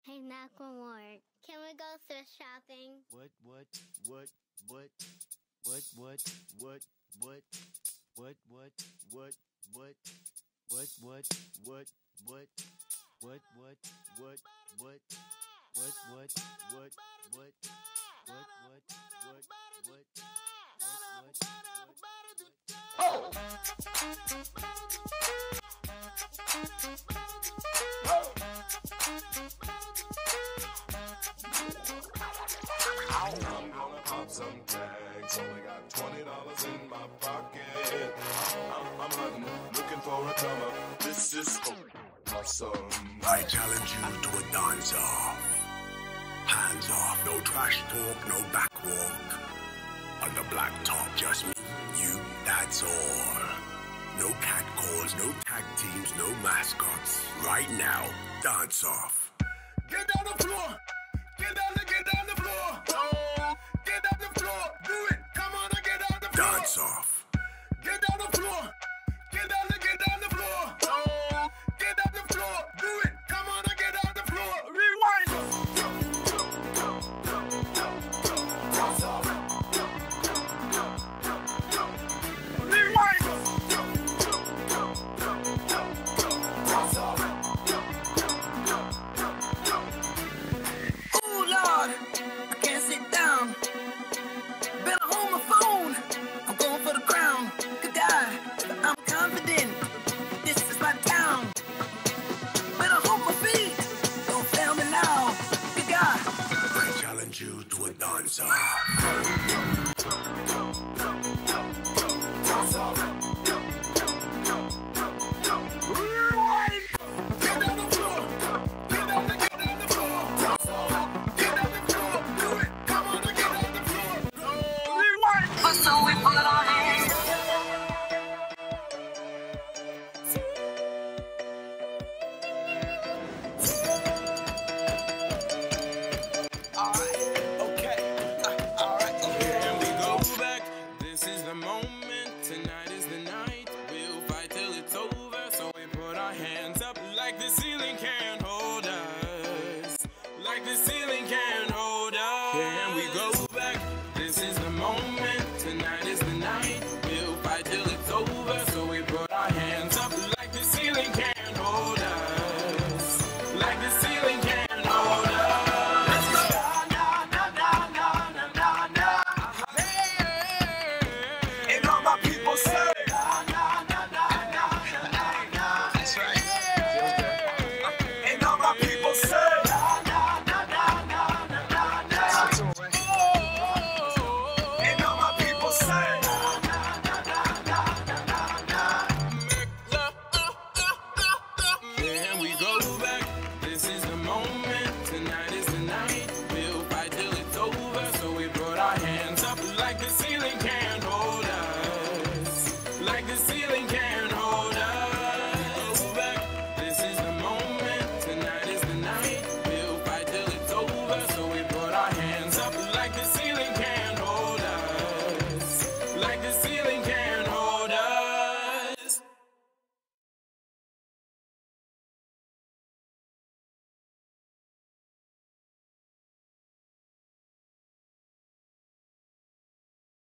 Hey, Macklemore, can we go thrift shopping? What? I'm gonna pop some tags. Only got $20 in my pocket. I'm hunting, looking for a come up. This is awesome. I challenge you to a dance-off. Hands off, no trash talk, no backwalk. On the black top, just me, you, that's all. No cat calls, no tag teams, no mascots. Right now, dance off. Get down the floor. Get down the floor. Oh, get down the floor. Do it. Come on and get down the floor. Dance off. Get down the floor. Get down the floor. Oh, get down the floor. Do it. Come on and get down the floor. Rewind. Dance off. Rewind. Dance off. Oh Lord, I can't sit down. Better hold my phone. I'm going for the crown. Good God, I'm confident. This is my town. Better hold my feet. Don't fail me now. Good God. I challenge you to a dance-off. Dance off. Rewind. Get down the floor. Get down the floor. Dance off. Get down the floor. Do it. Come on and get down the floor. Rewind. So we put our hands. Here we go back. This is the moment. Tonight is the night. We'll fight till it's over. So we put our hands up like the ceiling can't hold us. Like the ceiling can't hold us. Here we go back. This is the moment.